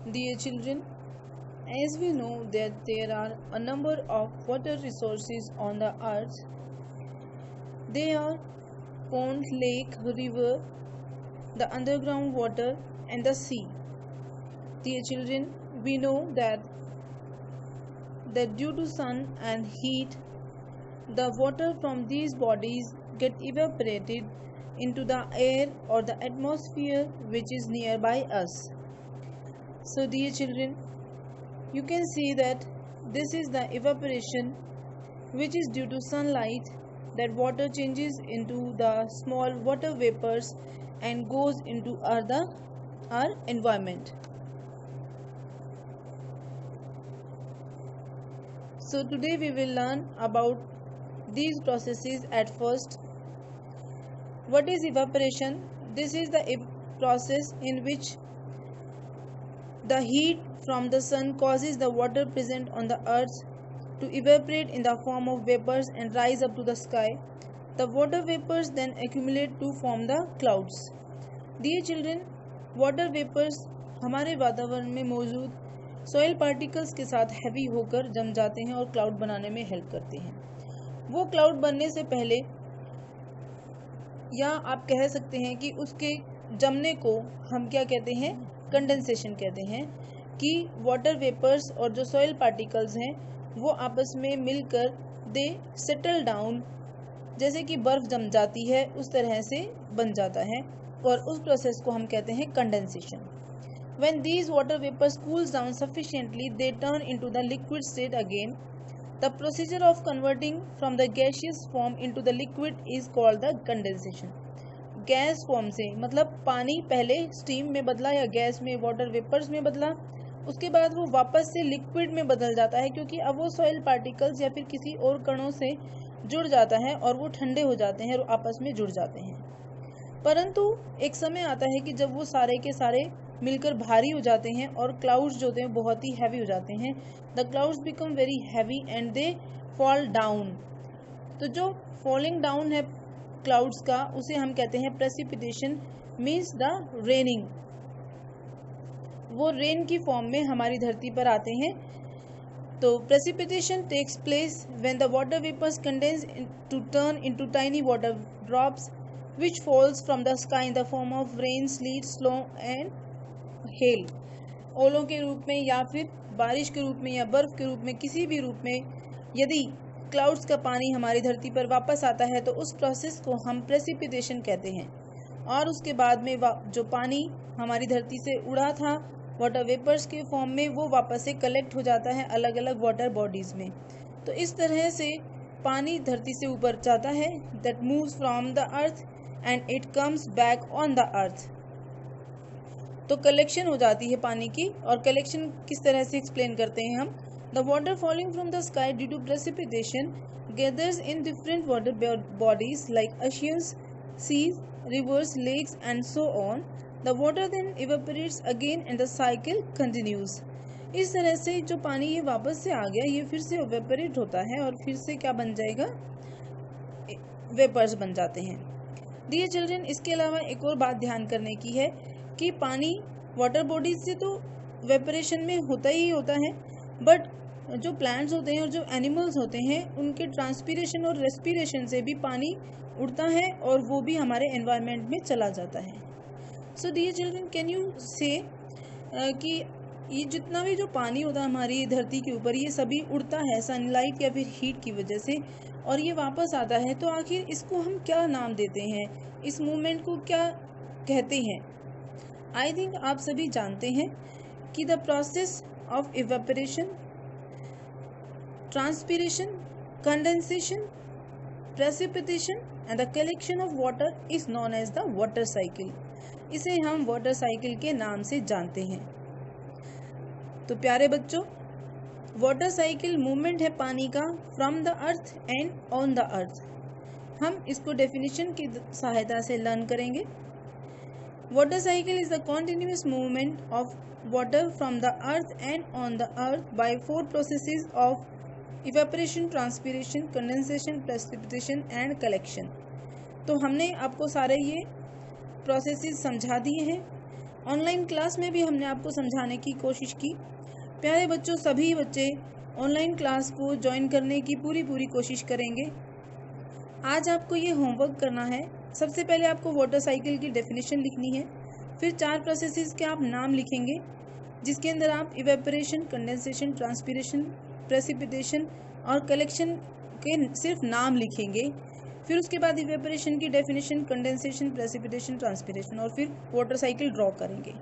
Dear children, as we know that there are a number of water resources on the earth, they are pond, lake, river, the underground water and the sea. Dear children, we know that due to sun and heat, the water from these bodies get evaporated into the air or the atmosphere which is nearby us. So dear children, you can see that this is the evaporation which is due to sunlight, that water changes into the small water vapors and goes into our environment. So today we will learn about these processes. At first, what is evaporation? This is the process in which the heat from the sun causes the water present on the earth to evaporate in the form of vapors and rise up to the sky. The water vapors then accumulate to form the clouds. Dear children, water vapors हमारे वातावरण में मौजूद soil particles के साथ heavy होकर जम जाते हैं और क्लाउड बनाने में हेल्प करते हैं। वो क्लाउड बनने से पहले, या आप कह सकते हैं कि उसके जमने को हम क्या कहते हैं, कंडेंसेशन कहते हैं, कि वाटर वेपर्स और जो सॉइल पार्टिकल्स हैं वो आपस में मिलकर दे सेटल डाउन, जैसे कि बर्फ जम जाती है उस तरह से बन जाता है, और उस प्रोसेस को हम कहते हैं condensation. When these water vapors cools down sufficiently, they turn into the liquid state again. The procedure of converting from the gaseous form into the liquid is called the condensation. Gas form से मतलब पानी पहले steam में बदला या gas में water vapours में बदला, उसके बाद वो वापस से लिक्विड में बदल जाता है, क्योंकि अब वो सॉइल पार्टिकल्स या फिर किसी और कणों से जुड़ जाता है और वो ठंडे हो जाते हैं और आपस में जुड़ जाते हैं। परंतु एक समय आता है कि जब वो सारे के सारे मिलकर भारी हो जाते हैं और क्लाउड्स जो होते हैं बहुत ही हैवी हो जाते हैं। The clouds become very heavy and they fall down. तो जो फॉलिंग डाउन है क्लाउड्स का, उसे हम कहते हैं प्रेसिपिटेशन, मीन्स द रेनिंग। वो रेन की फॉर्म में हमारी धरती पर आते हैं। तो precipitation takes place when the water vapours condense to turn into tiny water drops which falls from the sky in the form of rain, sleet, snow and hail. ओलों के रूप में या फिर बारिश के रूप में या बर्फ के रूप में, किसी भी रूप में यदि क्लाउड्स का पानी हमारी धरती पर वापस आता है तो उस प्रोसेस को हम प्रेसिपिटेशन कहते हैं। और उसके बाद में जो पानी हमारी धरती से उड़ा था वाटर वेपर्स के फॉर्म में, वो वापस से कलेक्ट हो जाता है अलग अलग वाटर बॉडीज में। तो इस तरह से पानी धरती से ऊपर जाता है, that moves from the earth and it comes back on the earth. तो कलेक्शन हो जाती है पानी की, और कलेक्शन किस तरह से एक्सप्लेन करते हैं हम। The water falling from the sky due to precipitation gathers in different water bodies like oceans, seas, rivers, lakes and so on. The water then evaporates again and the cycle continues. इस तरह से जो पानी ये वापस से आ गया, ये फिर से इवेपोरेट होता है और फिर से क्या बन जाएगा, वेपर्स बन जाते हैं। डियर चिल्ड्रन, इसके अलावा एक और बात ध्यान करने की है कि पानी वाटर बॉडीज से तो वेपरेशन में होता ही होता है, बट जो प्लांट्स होते हैं और जो एनिमल्स होते हैं उनके ट्रांसपीरेशन और रेस्पिरेशन से भी पानी उड़ता है और वो भी हमारे एनवायरनमेंट में चला जाता है। So dear children, can you say कि ये जितना भी जो पानी होता है हमारी धरती के ऊपर, ये सभी उड़ता है सनलाइट या फिर हीट की वजह से, और ये वापस आता है। तो आखिर इसको हम क्या नाम देते हैं, इस मूवमेंट को क्या कहते हैं? आई थिंक आप सभी जानते हैं कि the process of evaporation, transpiration, condensation, precipitation and the collection of water is known as the water cycle. इसे हम वाटर साइकिल के नाम से जानते हैं। तो प्यारे बच्चों, वाटर साइकिल मूवमेंट है पानी का from the earth and on the earth. हम इसको डेफिनेशन की सहायता से लर्न करेंगे। Water cycle is the continuous movement of water from the earth and on the earth by 4 processes of evaporation, transpiration, condensation, precipitation and collection. तो हमने आपको सारे ये प्रोसेसेस समझा दिए हैं ऑनलाइन क्लास में भी हमने आपको समझाने की कोशिश की। प्यारे बच्चों, सभी बच्चे ऑनलाइन क्लास को ज्वाइन करने की पूरी कोशिश करेंगे। आज आपको ये होमवर्क करना है। सबसे पहले आपको वाटर साइकिल की डेफिनेशन लिखनी है, फिर 4 प्रोसेसेस के आप नाम लिखेंगे, जिसके अंदर आप इवेपोरेशन, कंडेंसेशन, ट्रांसपिरेशन, प्रेसिपिटेशन और कलेक्शन के सिर्फ नाम लिखेंगे। फिर उसके बाद इवेपोरेशन की डेफिनेशन, कंडेंसेशन, प्रेसिपिटेशन, ट्रांसपिरेशन और फिर वाटर साइकिल ड्रॉ करेंगे।